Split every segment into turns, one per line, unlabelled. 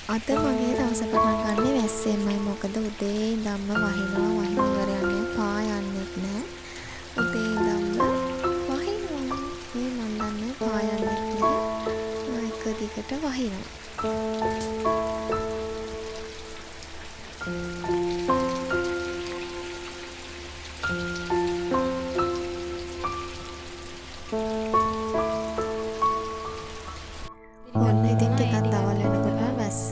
අද මගේ දවස පටන් ගන්නේ වැස්සෙන්මයි. මොකද උදේ ඉඳන්ම වහින ඉවර යන්නේ පායන්නෙත් නෑ. උදේ ඉඳන්ම වහිනවා. මන් දන්නේ පායන්නෙත් නෑ. එක දිගට වහිනවා. ඔන්න ඉතින් ටිකක් දවල් වෙනකොට වැස්ස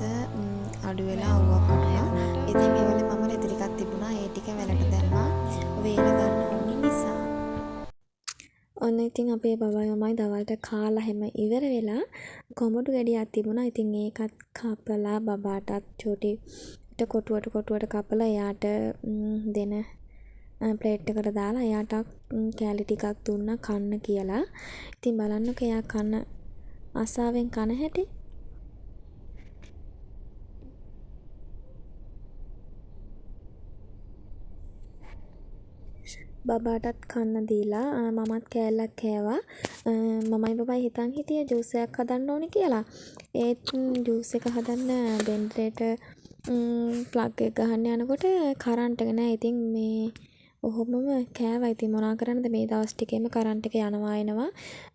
අඩු වෙලා අවුවක් වුණා. ඉතින් ඒ වෙලේ මම රෙදි ටිකක් තිබුණා. ඒ ටික වැලට දැම්මා. වේල ගන්න ඕනි නිසා. ඔන්න ඉතින් අපේ බබයි මමයි දවල්ට කාලා හැම ඉවර වෙලා කොමඩු ගෙඩියක් තිබුණා. ඉතින් ඒකත් කපලා බබාටත් චෝටිට කොටුවට කපලා එයාට දෙන ප්ලේට් එකට දාලා එයාට කෑලි ටිකක් දුන්නා කන්න කියලා. ඉතින් බලන්නකෝ එයා කන ආසාවෙන් කන හැටි. බබාටත් කන්න දීලා මමත් කෑල්ලක් කෑවා. මමයි බබයි හිතන් හිටියේ ජූස් එකක් හදන්න ඕනි කියලා. ඒත් ජූස් එක හදන්න බෙන්ඩරේට ප්ලග් එක ගහන්න යනකොට කරන්ට් එක නෑ. ඉතින් මේ ඔහොමම කෑවා. ඉතින් මොනා කරන්නද මේ දවස් ටිකේම කරන්ට් එක යනවා එනවා.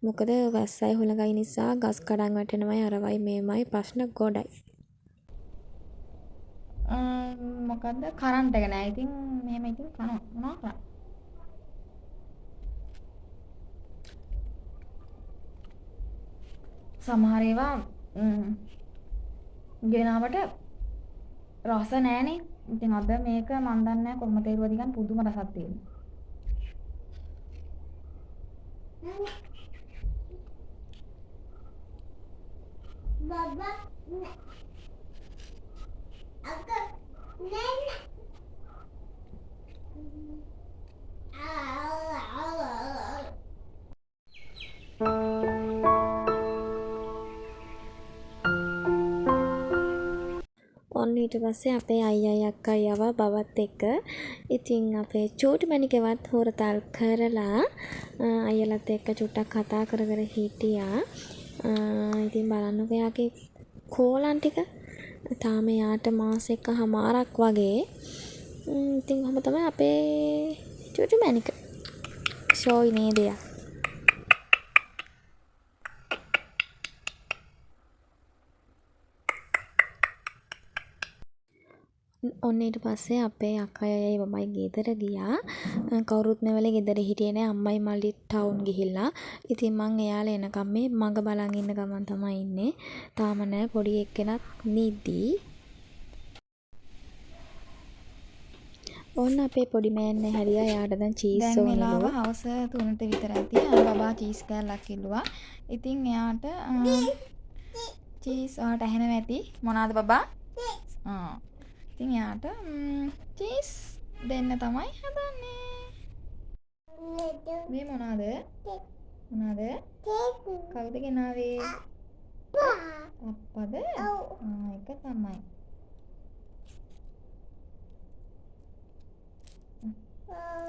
මොකද වැස්සයි හුළඟයි නිසා ගස් කඩන් වැටෙනවයි අරවයි මේමයි ප්‍රශ්න ගොඩයි.
මොකද්ද කරන්ට් එක නෑ. ඉතින් මෙහෙම ඉතින් කනවා මොනවා කරන්නේ? සමහර ඒවා ගෙනාවට රස නෑනේ. ඉතින් අද මේක මන් දන්නේ නෑ කොහොමද තේරුවද ගන්න පුදුම රසක් තියෙනවා. බබා අක නෑ
ඔන්න ඊට පස්සේ අපේ අයියයි අක්කයි ආවා බවත් එක්ක. ඉතින් අපේ චූටි මණිකවත් හොරතල් කරලා අයියලත් එක්ක චුට්ටක් කතා කර කර හිටියා. ඉතින් බලන්නකෝ එයාගේ කෝලම් ටික. තාම එයාට මාස එකමාරක් වගේ. ඉතින් කොහොම තමයි අපේ චූටි මණික. ෂෝයි නේද එයා. ඔන්න ඊට පස්සේ අපේ අක්කයි මමයි ගෙදර ගියා. කවුරුත් නැවලේ ගෙදර හිටියේ නෑ. අම්මයි මල්ලි ටවුන් ගිහිල්ලා. ඉතින් මං එයාලා එනකම් මේ මග බලන් ඉන්න ගමන් තමයි ඉන්නේ. තාම නෑ පොඩි එක්කෙනත් නිදි. ඔන්න අපේ පොඩි මෑන්නේ හැරියා. එයාට දැන් චීස්
දැන්
ඕනලු.
වෙලාව හවස 3ට විතර ඇති. බබා චීස් කෑල්ලක් ඉල්ලුවා. ඉතින් එයාට චීස් ඔයාලට ඇහෙනවා ඇති. මොනවාද බබා? ඉතින් එයාට චීස් දෙන්න තමයි හදන්නේ. මේ මොනවාද? මොනවාද? කවුද ගෙනාවේ? අප්පද? ඒක තමයි.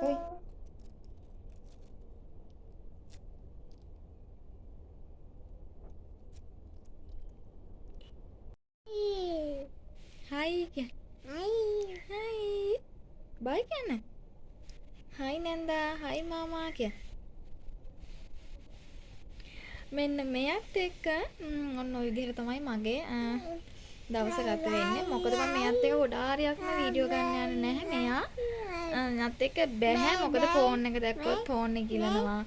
කොයි? හයි කිය. හයි. බයි කියන්න. හයි නන්දා. හයි මාමා කිය. මෙන්න මෙයත් එක්ක ඔන්න ඔය විදිහට තමයි මගේ දවස ගත වෙන්නේ. මොකද මම මෙයත් එක්ක ගොඩාරියක්ම වීඩියෝ ගන්න යන්නේ නැහැ. මෙයා නත් එක්ක බැහැ. මොකද ෆෝන් එක දැක්කොත් ෆෝන් එක ගිලනවා.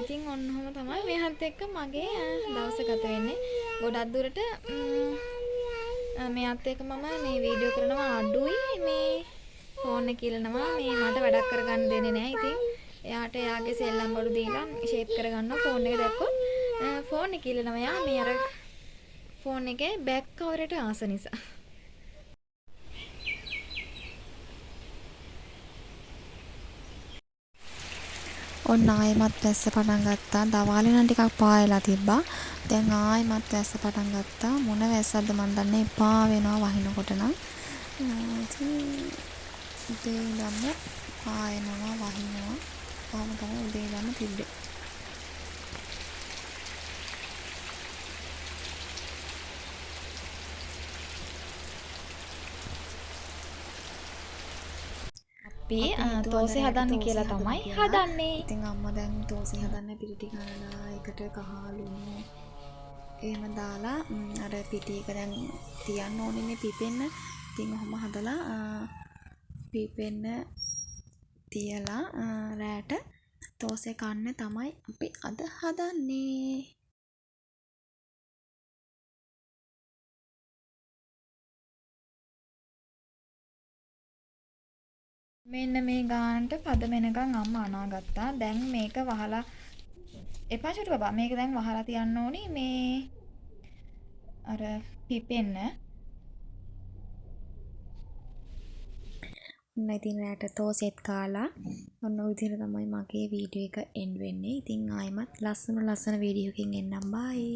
ඉතින් ඔන්න ඔහොම තමයි මෙයත් එක්ක මගේ දවස ගත වෙන්නේ. ගොඩක් දුරට මෙයත් එක්ක මම මේ වීඩියෝ කරනවා අඩුයි. මේ ෆෝන් එක ගිලනවා. මේ මට වැඩක් කරගන්න දෙන්නේ නැහැ. ඉතින් එයාට එයාගේ සෙල්ලම් බඩු දීලා ෂේප් කරගන්නවා. ෆෝන් එක දැක්කොත් ෆෝන් එක ගිලනවා. යා මේ අර ෆෝන් එකේ බෑක් කවරේට ආස නිසා.
ඔන්න ආයෙමත් වැස්ස පටන් ගත්තා. දවාලේ නම් ටිකක් පායලා තිබ්බා. දැන් ආයෙමත් වැස්ස පටන් ගත්තා. මොන වැස්සක්ද මන් දන්නේ. එපා වෙනවා වහිනකොට නම්. ඉතින් උදේ ඉඳන්ම පායනවා වහිනවා. කොහොම තමයි උදේ ඉඳන්ම තිබ්බේ.
අපි
හිතුවා
තෝසේ
අද රෑට
හදන්න
තෝසේ
කියලා
හදමු
තමයි
කියලා.
හදන්නේ.
ඉතින් අම්මා දැන් තෝසේ හදන්න පිටි කනලා එකට කහලුණු එහෙම දාලා අර පිටි එක දැන් තියන්න ඕනේනේ පිපෙන්න. ඉතින් ඔහොම හදලා පිපෙන්න තියලා රෑට තෝසේ කන්න තමයි අපි අද හදන්නේ.
මෙන්න මේ ගානට පද වෙනකන් අම්මා අනාගත්තා. දැන් මේක වහලා එපා චුටි බබා. මේක දැන් වහලා තියන්න ඕනි මේ අර පිපෙන්න.
ඔන්න ඉතින් රෑට තෝසෙත් කාලා ඔන්න ඔය විදිහට තමයි මගේ වීඩියෝ එක එන්ඩ් වෙන්නේ. ඉතින් ආයෙමත් ලස්සන වීඩියෝ එකකින් එන්නම්. බයි.